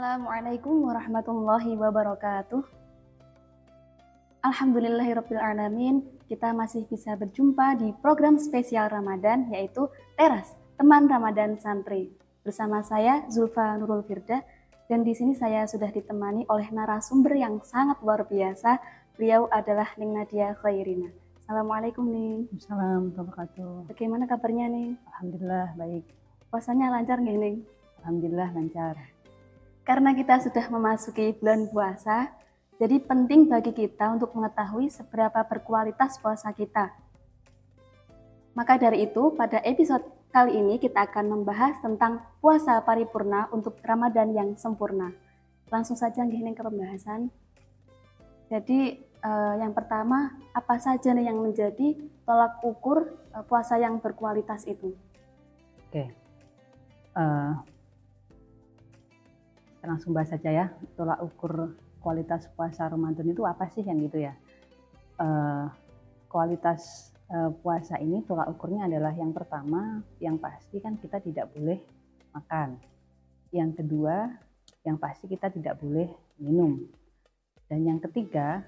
Assalamualaikum warahmatullahi wabarakatuh. Alhamdulillahirabbil alamin. Kita masih bisa berjumpa di program spesial Ramadan yaitu Teras, Teman Ramadan Santri. Bersama saya Zulfa Nurul Firda dan di sini saya sudah ditemani oleh narasumber yang sangat luar biasa. Beliau adalah Ning Nadia Khairina. Assalamualaikum Ning. Assalamualaikum warahmatullahi wabarakatuh. Bagaimana kabarnya Ning? Alhamdulillah baik. Puasanya lancar nggih Ning? Alhamdulillah lancar. Karena kita sudah memasuki bulan puasa, jadi penting bagi kita untuk mengetahui seberapa berkualitas puasa kita. Maka dari itu, pada episode kali ini kita akan membahas tentang puasa paripurna untuk Ramadan yang sempurna. Langsung saja nggih ke pembahasan. Jadi yang pertama, apa saja nih yang menjadi tolak ukur puasa yang berkualitas itu? Oke. Langsung bahas saja ya, tolak ukur kualitas puasa Ramadan itu apa sih yang gitu ya. Kualitas puasa ini tolak ukurnya adalah yang pertama, yang pasti kan kita tidak boleh makan. Yang kedua, yang pasti kita tidak boleh minum. Dan yang ketiga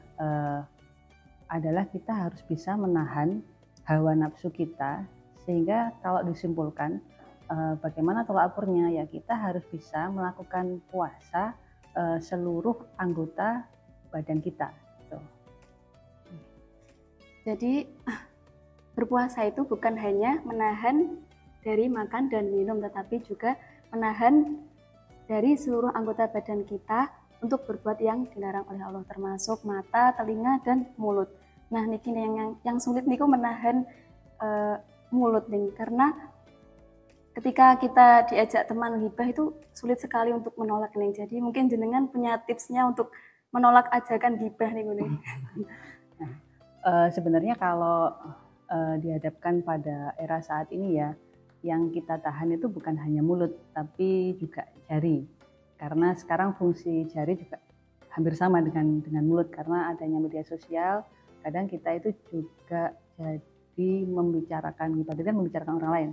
adalah kita harus bisa menahan hawa nafsu kita, sehingga kalau disimpulkan bagaimana tolak ukurnya ya, kita harus bisa melakukan puasa seluruh anggota badan kita gitu. Jadi berpuasa itu bukan hanya menahan dari makan dan minum, tetapi juga menahan dari seluruh anggota badan kita untuk berbuat yang dilarang oleh Allah, termasuk mata, telinga, dan mulut. Nah niki yang sulit niku menahan mulut nih, karena ketika kita diajak teman ghibah itu sulit sekali untuk menolak nih. Jadi mungkin jenengan punya tipsnya untuk menolak ajakan ghibah nih nih. Sebenarnya kalau dihadapkan pada era saat ini ya, yang kita tahan itu bukan hanya mulut tapi juga jari. Karena sekarang fungsi jari juga hampir sama dengan mulut, karena adanya media sosial. Kadang kita itu juga jadi membicarakan ghibah dan membicarakan orang lain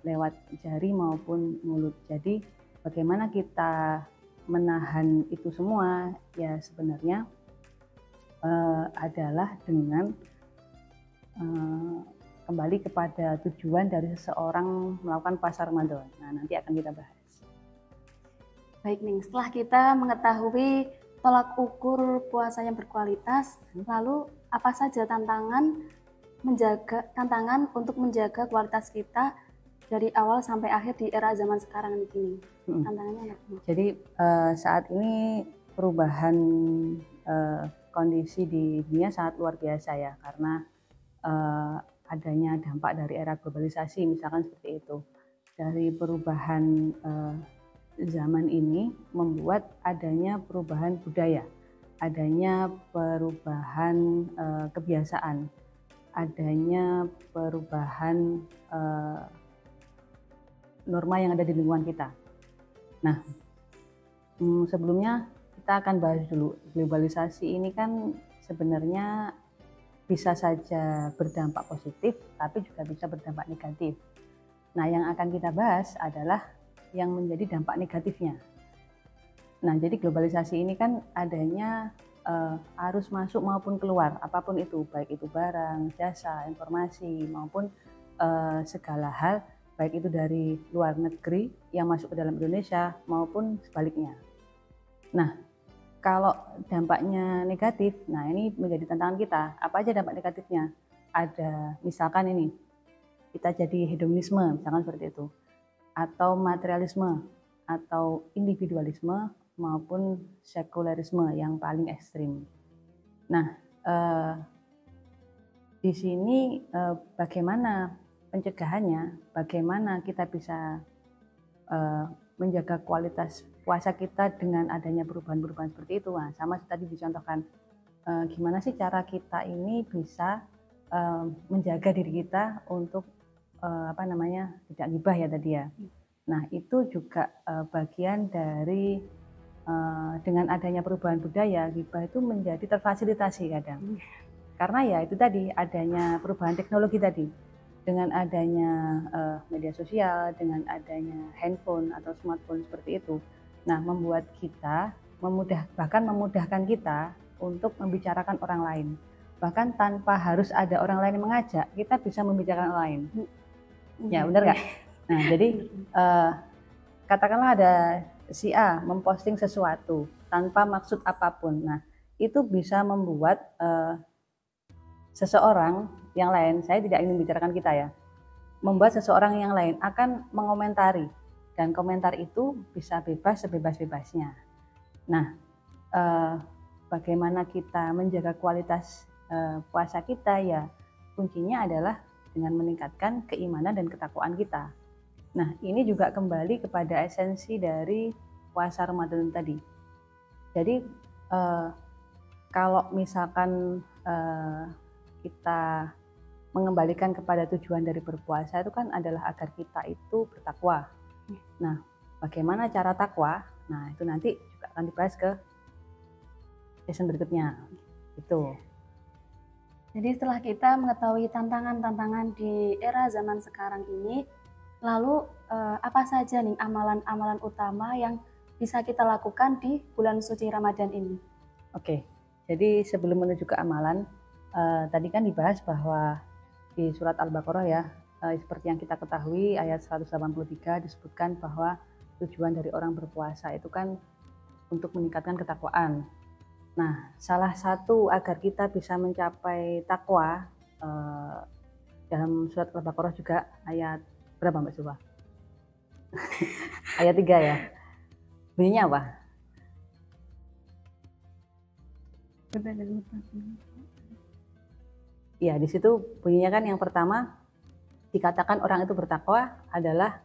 lewat jari maupun mulut. Jadi bagaimana kita menahan itu semua ya, sebenarnya adalah dengan kembali kepada tujuan dari seseorang melakukan puasa Ramadan. Nah nanti akan kita bahas. Baik nih, setelah kita mengetahui tolak ukur puasa yang berkualitas, lalu apa saja tantangan untuk menjaga kualitas kita dari awal sampai akhir di era zaman sekarang ini? Tantangannya apa? Jadi saat ini perubahan kondisi di dunia sangat luar biasa ya, karena adanya dampak dari era globalisasi misalkan seperti itu. Dari perubahan zaman ini membuat adanya perubahan budaya, adanya perubahan kebiasaan, adanya perubahan norma yang ada di lingkungan kita. Nah, sebelumnya kita akan bahas dulu, globalisasi ini kan sebenarnya bisa saja berdampak positif, tapi juga bisa berdampak negatif. Nah, yang akan kita bahas adalah yang menjadi dampak negatifnya. Nah, jadi globalisasi ini kan adanya arus masuk maupun keluar, apapun itu, baik itu barang, jasa, informasi, maupun segala hal, baik itu dari luar negeri yang masuk ke dalam Indonesia maupun sebaliknya. Nah, kalau dampaknya negatif, nah ini menjadi tantangan kita. Apa aja dampak negatifnya? Ada misalkan ini, kita jadi hedonisme, misalkan seperti itu, atau materialisme, atau individualisme, maupun sekularisme yang paling ekstrim. Nah, di sini bagaimana pencegahannya, bagaimana kita bisa menjaga kualitas puasa kita dengan adanya perubahan-perubahan seperti itu. Nah, sama tadi dicontohkan, gimana sih cara kita ini bisa menjaga diri kita untuk tidak ghibah ya tadi ya. Nah, itu juga bagian dari dengan adanya perubahan budaya, ghibah itu menjadi terfasilitasi kadang. Karena ya itu tadi, adanya perubahan teknologi tadi. Dengan adanya media sosial, dengan adanya handphone atau smartphone seperti itu, Nah, membuat kita bahkan memudahkan kita untuk membicarakan orang lain. Bahkan tanpa harus ada orang lain yang mengajak, kita bisa membicarakan orang lain. Ya, benar nggak? Nah, jadi katakanlah ada si A memposting sesuatu tanpa maksud apapun. Nah, itu bisa membuat seseorang yang lain, saya tidak ingin membicarakan kita ya, membuat seseorang yang lain akan mengomentari, dan komentar itu bisa bebas sebebas-bebasnya. Nah, bagaimana kita menjaga kualitas puasa kita ya, kuncinya adalah dengan meningkatkan keimanan dan ketakwaan kita. Nah, ini juga kembali kepada esensi dari puasa Ramadan tadi. Jadi kalau misalkan kita mengembalikan kepada tujuan dari berpuasa itu kan adalah agar kita itu bertakwa. Nah, bagaimana cara takwa? Nah, itu nanti juga akan dibahas ke season berikutnya. Itu. Jadi setelah kita mengetahui tantangan-tantangan di era zaman sekarang ini, lalu apa saja nih amalan-amalan utama yang bisa kita lakukan di bulan suci Ramadan ini? Oke, jadi sebelum menuju ke amalan, tadi kan dibahas bahwa di surat Al-Baqarah ya, seperti yang kita ketahui ayat 183 disebutkan bahwa tujuan dari orang berpuasa itu kan untuk meningkatkan ketakwaan. Nah, salah satu agar kita bisa mencapai takwa dalam surat Al-Baqarah juga ayat berapa Mbak Suba? Ayat 3 ya. Bunyinya apa? Ya, di situ bunyinya kan yang pertama dikatakan orang itu bertakwa adalah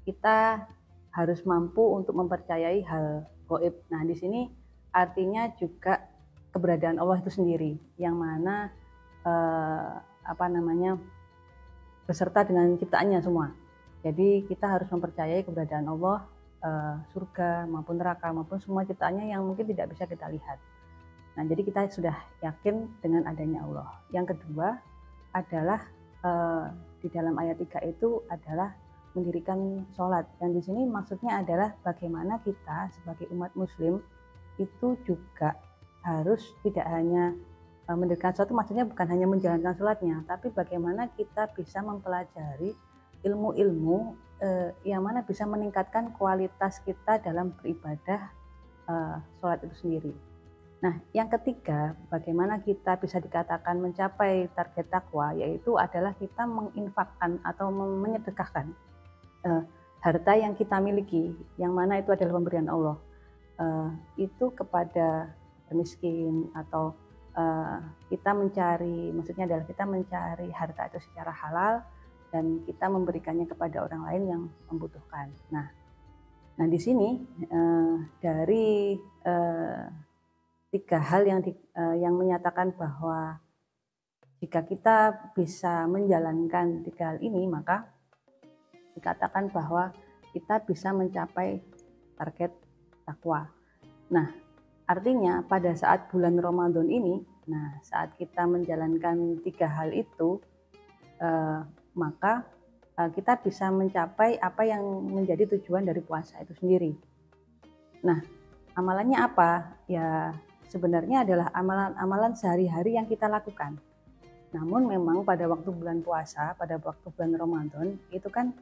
kita harus mampu untuk mempercayai hal gaib. Nah, di sini artinya juga keberadaan Allah itu sendiri, yang mana beserta dengan ciptaannya semua. Jadi kita harus mempercayai keberadaan Allah, surga maupun neraka maupun semua ciptaannya yang mungkin tidak bisa kita lihat. Nah, jadi kita sudah yakin dengan adanya Allah. Yang kedua adalah di dalam ayat 3 itu adalah mendirikan sholat. Dan di sini maksudnya adalah bagaimana kita sebagai umat muslim itu juga harus tidak hanya mendirikan sholat, maksudnya bukan hanya menjalankan sholatnya, tapi bagaimana kita bisa mempelajari ilmu-ilmu yang mana bisa meningkatkan kualitas kita dalam beribadah sholat itu sendiri. Nah, yang ketiga, bagaimana kita bisa dikatakan mencapai target takwa, yaitu adalah kita menginfakkan atau menyedekahkan harta yang kita miliki, yang mana itu adalah pemberian Allah, itu kepada miskin, atau kita mencari, maksudnya adalah kita mencari harta itu secara halal dan kita memberikannya kepada orang lain yang membutuhkan. Nah di sini dari 3 hal yang menyatakan bahwa jika kita bisa menjalankan 3 hal ini, maka dikatakan bahwa kita bisa mencapai target takwa. Nah, artinya pada saat bulan Ramadan ini, saat kita menjalankan 3 hal itu, maka kita bisa mencapai apa yang menjadi tujuan dari puasa itu sendiri. Nah, amalannya apa? Ya, sebenarnya adalah amalan-amalan sehari-hari yang kita lakukan. Namun memang pada waktu bulan puasa, pada waktu bulan Ramadan, itu kan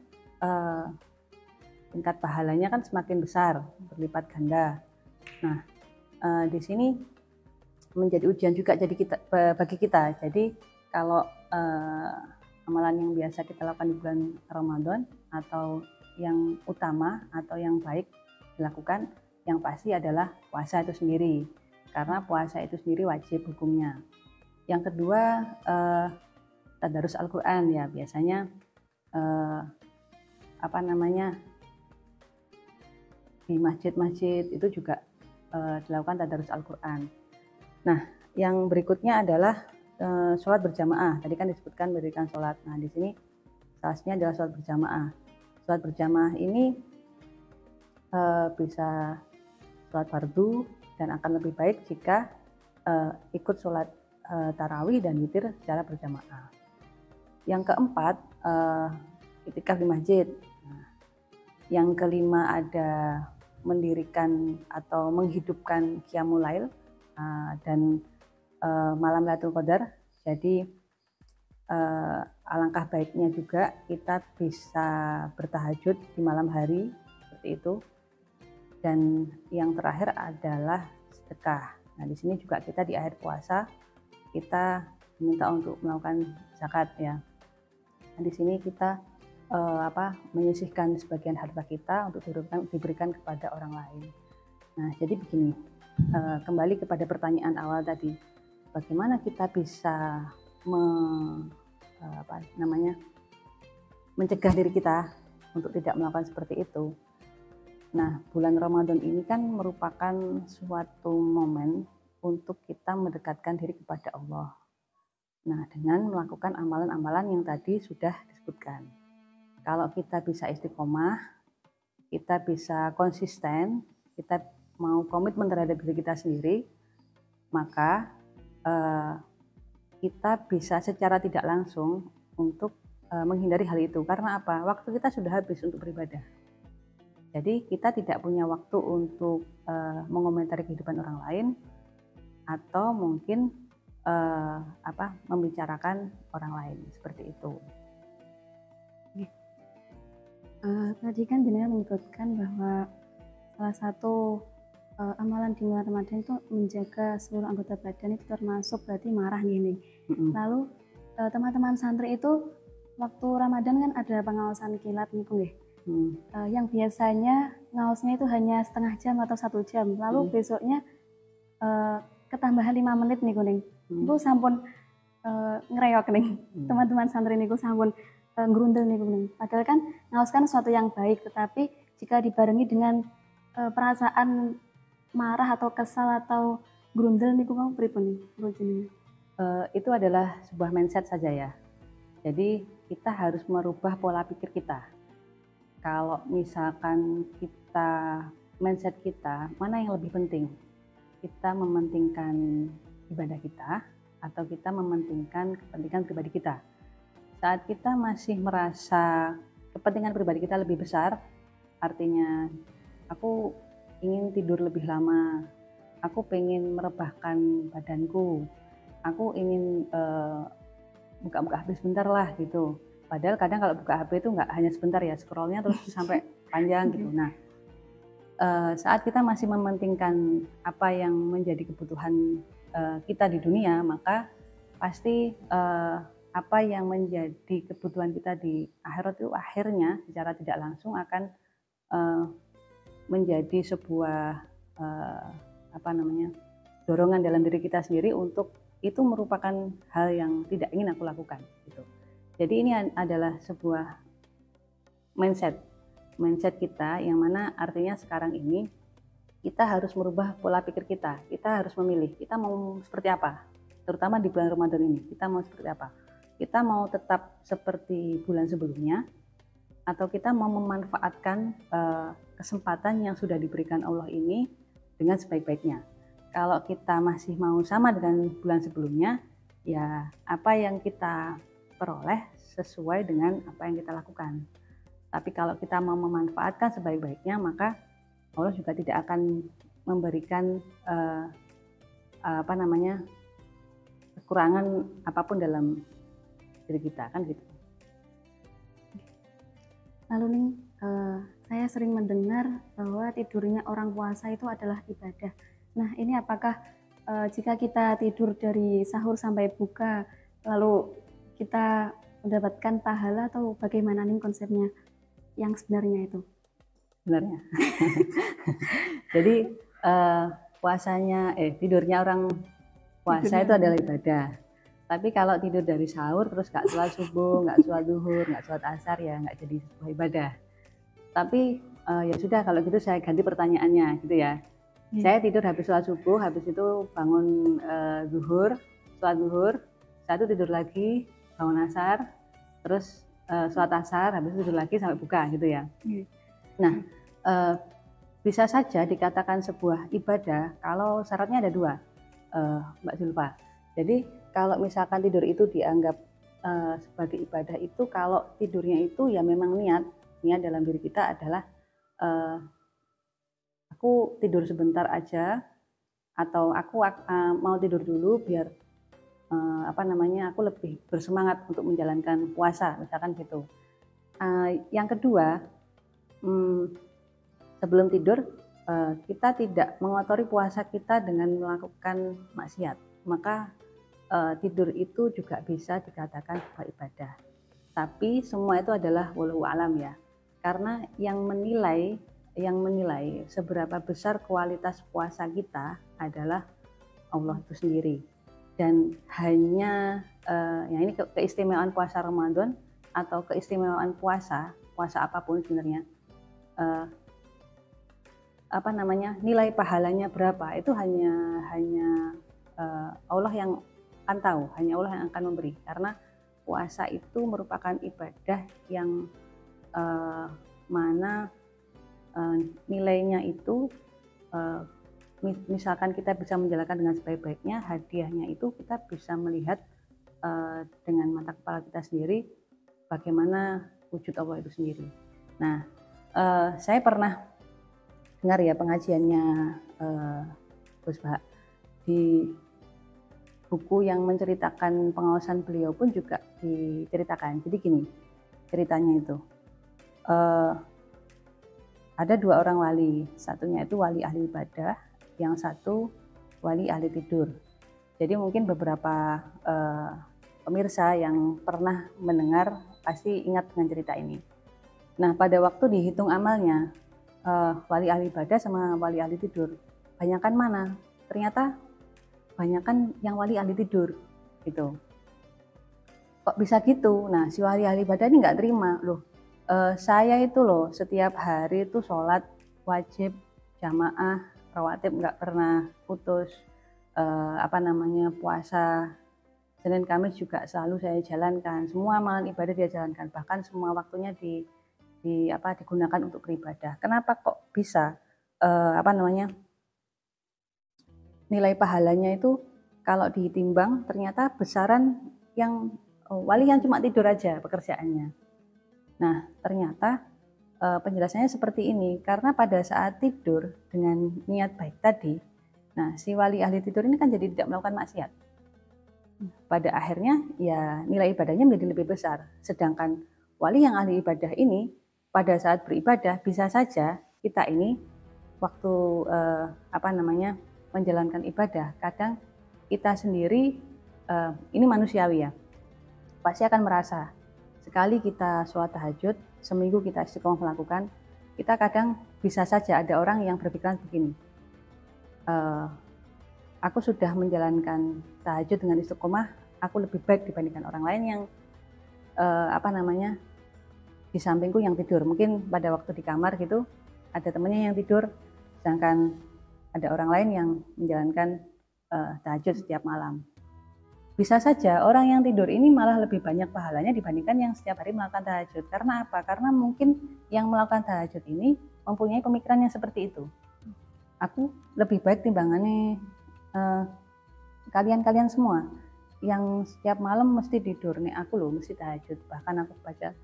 tingkat pahalanya kan semakin besar, berlipat ganda. Nah, di sini menjadi ujian juga bagi kita. Jadi kalau amalan yang biasa kita lakukan di bulan Ramadan atau yang utama atau yang baik dilakukan, yang pasti adalah puasa itu sendiri. Karena puasa itu sendiri wajib hukumnya. Yang kedua, tadarus Al-Quran ya, biasanya di masjid-masjid itu juga dilakukan tadarus Al-Quran. Nah, yang berikutnya adalah sholat berjamaah. Tadi kan disebutkan mendirikan sholat. Nah, di sini salah satunya adalah sholat berjamaah. Sholat berjamaah ini bisa sholat fardu, dan akan lebih baik jika ikut sholat tarawih dan witir secara berjamaah. Yang keempat, iktikaf di masjid. Nah, Yang kelima ada mendirikan atau menghidupkan Qiyamul Lail dan malam Lailatul Qadar. Jadi alangkah baiknya juga kita bisa bertahajud di malam hari seperti itu. Dan yang terakhir adalah sedekah. Nah, di sini juga kita di akhir puasa kita diminta untuk melakukan zakat ya. Nah, di sini kita menyisihkan sebagian harta kita untuk diberikan kepada orang lain. Nah, jadi begini, kembali kepada pertanyaan awal tadi, bagaimana kita bisa mencegah diri kita untuk tidak melakukan seperti itu. Nah, bulan Ramadan ini kan merupakan suatu momen untuk kita mendekatkan diri kepada Allah. Nah, dengan melakukan amalan-amalan yang tadi sudah disebutkan. Kalau kita bisa istiqomah, kita bisa konsisten, kita mau komitmen terhadap diri kita sendiri, maka kita bisa secara tidak langsung untuk menghindari hal itu. Karena apa? Waktu kita sudah habis untuk beribadah. Jadi kita tidak punya waktu untuk mengomentari kehidupan orang lain atau mungkin membicarakan orang lain seperti itu. Tadi kan Bina menyebutkan bahwa salah satu amalan di bulan Ramadan itu menjaga seluruh anggota badan, itu termasuk berarti marah gini. Lalu teman-teman santri itu waktu Ramadan kan ada pengawasan kilat nih nggih. Yang biasanya ngaosnya itu hanya setengah jam atau 1 jam, lalu besoknya ketambahan 5 menit nih kuning. Itu sampun ngereok nih teman-teman santri niku sampun ngerundel nih kuning. Padahal kan ngaos kan sesuatu yang baik, tetapi jika dibarengi dengan perasaan marah atau kesal atau gerundel niku mau pripun nih? Itu adalah sebuah mindset saja ya. Jadi kita harus merubah pola pikir kita. Kalau misalkan mindset kita, mana yang lebih penting? Kita mementingkan ibadah kita atau kita mementingkan kepentingan pribadi kita? Saat kita masih merasa kepentingan pribadi kita lebih besar, artinya aku ingin tidur lebih lama, aku pengen merebahkan badanku, aku ingin buka-buka HP sebentar lah gitu. Padahal kadang kalau buka HP itu nggak hanya sebentar ya, scrollnya terus sampai panjang gitu. Nah, saat kita masih mementingkan apa yang menjadi kebutuhan kita di dunia, maka pasti apa yang menjadi kebutuhan kita di akhirat itu akhirnya secara tidak langsung akan menjadi sebuah dorongan dalam diri kita sendiri untuk itu merupakan hal yang tidak ingin aku lakukan gitu. Jadi ini adalah sebuah mindset kita yang mana artinya sekarang ini kita harus merubah pola pikir kita. Kita harus memilih kita mau seperti apa, terutama di bulan Ramadan ini. Kita mau seperti apa? Kita mau tetap seperti bulan sebelumnya atau kita mau memanfaatkan kesempatan yang sudah diberikan Allah ini dengan sebaik-baiknya. Kalau kita masih mau sama dengan bulan sebelumnya, ya apa yang kita peroleh sesuai dengan apa yang kita lakukan. Tapi kalau kita mau memanfaatkan sebaik-baiknya, maka Allah juga tidak akan memberikan kekurangan apapun dalam diri kita, kan gitu. Lalu nih, saya sering mendengar bahwa tidurnya orang puasa itu adalah ibadah. Nah, ini apakah jika kita tidur dari sahur sampai buka, lalu kita mendapatkan pahala atau bagaimana nih konsepnya yang sebenarnya itu? Sebenarnya. Jadi tidurnya orang puasa itu adalah ibadah. Tapi kalau tidur dari sahur terus nggak sholat subuh, nggak sholat duhur, nggak sholat asar, ya nggak jadi sebuah ibadah. Tapi ya sudah, kalau gitu saya ganti pertanyaannya gitu ya. Saya tidur habis sholat subuh, habis itu bangun zuhur, sholat zuhur, saya itu tidur lagi, bangun asar, terus sholat asar, habis itu tidur lagi sampai buka gitu ya. Nah, bisa saja dikatakan sebuah ibadah kalau syaratnya ada 2, Mbak Zulfa. Jadi kalau misalkan tidur itu dianggap sebagai ibadah itu, kalau tidurnya itu ya memang niat dalam diri kita adalah aku tidur sebentar aja, atau aku mau tidur dulu biar aku lebih bersemangat untuk menjalankan puasa, misalkan gitu. Yang kedua, sebelum tidur kita tidak mengotori puasa kita dengan melakukan maksiat, maka tidur itu juga bisa dikatakan sebuah ibadah. Tapi semua itu adalah wallahu alam ya, karena yang menilai seberapa besar kualitas puasa kita adalah Allah itu sendiri. Dan hanya yang ini keistimewaan puasa Ramadan atau keistimewaan puasa apapun sebenarnya, nilai pahalanya berapa itu hanya Allah yang akan tahu, hanya Allah yang akan memberi, karena puasa itu merupakan ibadah yang mana nilainya itu misalkan kita bisa menjalankan dengan sebaik-baiknya, hadiahnya itu kita bisa melihat dengan mata kepala kita sendiri bagaimana wujud Allah itu sendiri. Nah, saya pernah dengar ya pengajiannya Gus Bah, di buku yang menceritakan pengawasan beliau pun juga diceritakan. Jadi gini ceritanya itu, ada dua orang wali, satunya itu wali ahli ibadah, yang satu wali ahli tidur. Jadi mungkin beberapa pemirsa yang pernah mendengar pasti ingat dengan cerita ini. Nah, pada waktu dihitung amalnya, wali ahli ibadah sama wali ahli tidur, banyakan mana? Ternyata banyakan yang wali ahli tidur gitu. Kok bisa gitu? Nah, si wali ahli ibadah ini nggak terima loh. Saya itu loh setiap hari itu sholat wajib jamaah rawatib, nggak pernah putus. Puasa Senin Kamis juga selalu saya jalankan, semua amalan ibadah dia jalankan, bahkan semua waktunya digunakan untuk beribadah. Kenapa kok bisa nilai pahalanya itu kalau ditimbang ternyata besaran yang wali yang cuma tidur aja pekerjaannya. Nah, ternyata penjelasannya seperti ini, karena pada saat tidur dengan niat baik tadi, nah si wali ahli tidur ini kan jadi tidak melakukan maksiat. Pada akhirnya ya nilai ibadahnya menjadi lebih besar. Sedangkan wali yang ahli ibadah ini pada saat beribadah bisa saja kita ini waktu menjalankan ibadah, kadang kita sendiri ini manusiawi ya, pasti akan merasa sekali kita sholat tahajud, seminggu kita istiqomah melakukan, kita kadang bisa saja ada orang yang berpikiran begini, aku sudah menjalankan tahajud dengan istiqomah, aku lebih baik dibandingkan orang lain yang di sampingku yang tidur. Mungkin pada waktu di kamar gitu ada temannya yang tidur, sedangkan ada orang lain yang menjalankan tahajud setiap malam. Bisa saja orang yang tidur ini malah lebih banyak pahalanya dibandingkan yang setiap hari melakukan tahajud. Karena apa? Karena mungkin yang melakukan tahajud ini mempunyai pemikiran yang seperti itu. Aku lebih baik timbangannya kalian semua yang setiap malam mesti tidur. Nih aku loh mesti tahajud. Bahkan aku baca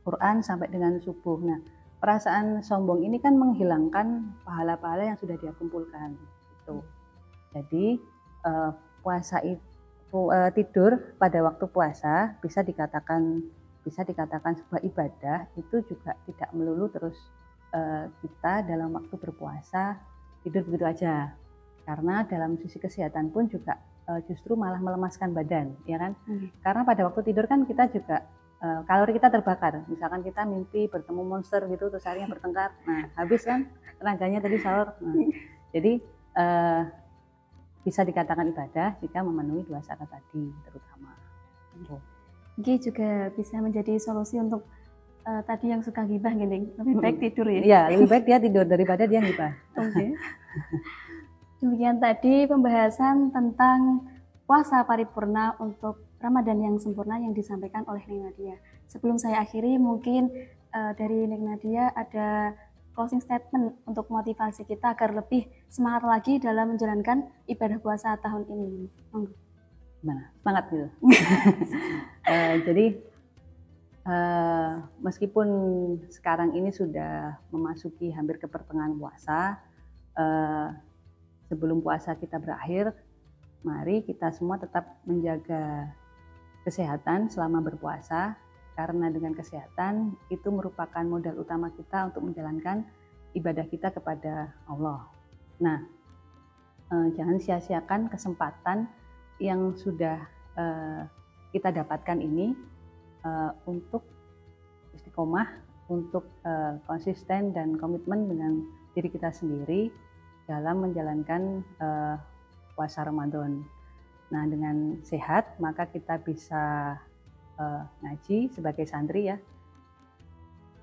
Quran sampai dengan subuh. Nah, perasaan sombong ini kan menghilangkan pahala-pahala yang sudah dia kumpulkan. Gitu. Jadi puasa itu tidur pada waktu puasa bisa dikatakan sebuah ibadah, itu juga tidak melulu terus kita dalam waktu berpuasa tidur begitu aja, karena dalam sisi kesehatan pun juga justru malah melemaskan badan, ya kan? Karena pada waktu tidur kan kita juga kalori kita terbakar, misalkan kita mimpi bertemu monster gitu terus akhirnya bertengkar, nah habis kan tenaganya tadi sahur. Jadi bisa dikatakan ibadah jika memenuhi dua syarat tadi terutama. Ini juga bisa menjadi solusi untuk tadi yang suka gibah gini, lebih baik tidur ya? Iya, lebih baik dia tidur daripada dia gibah. Oke. Demikian tadi pembahasan tentang puasa paripurna untuk Ramadan yang sempurna yang disampaikan oleh Neng Nadia. Sebelum saya akhiri, mungkin dari Neng Nadia ada closing statement untuk motivasi kita agar lebih semangat lagi dalam menjalankan ibadah puasa tahun ini. Gimana? Semangat gitu. Jadi Meskipun sekarang ini sudah memasuki hampir ke pertengahan puasa, sebelum puasa kita berakhir, mari kita semua tetap menjaga kesehatan selama berpuasa, karena dengan kesehatan itu merupakan modal utama kita untuk menjalankan ibadah kita kepada Allah. Nah, jangan sia-siakan kesempatan yang sudah kita dapatkan ini untuk istiqomah, untuk konsisten dan komitmen dengan diri kita sendiri dalam menjalankan puasa Ramadan. Nah, dengan sehat maka kita bisa ngaji sebagai santri ya.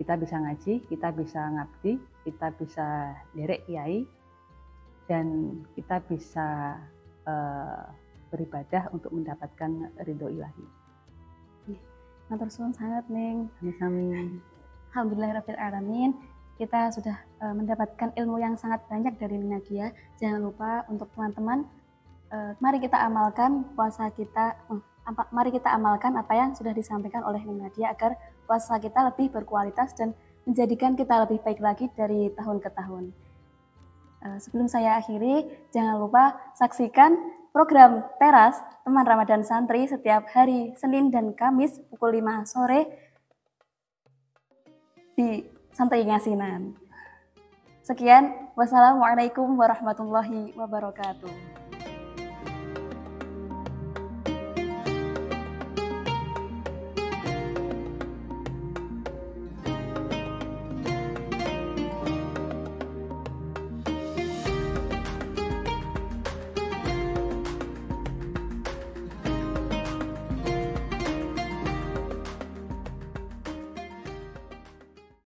Kita bisa ngaji, kita bisa ngabdi, kita bisa derek kiai, dan kita bisa beribadah untuk mendapatkan ridho ilahi. Matur suwun sangat Ning. Amin. Alhamdulillahirabbil alamin. Kita sudah mendapatkan ilmu yang sangat banyak dari Nadia. Jangan lupa untuk teman-teman, mari kita amalkan puasa kita. Mari kita amalkan apa yang sudah disampaikan oleh Nadia agar puasa kita lebih berkualitas dan menjadikan kita lebih baik lagi dari tahun ke tahun. Sebelum saya akhiri, jangan lupa saksikan program Teras Teman Ramadan Santri setiap hari Senin dan Kamis pukul 5 sore di Santri Ngasinan. Sekian, wassalamualaikum warahmatullahi wabarakatuh.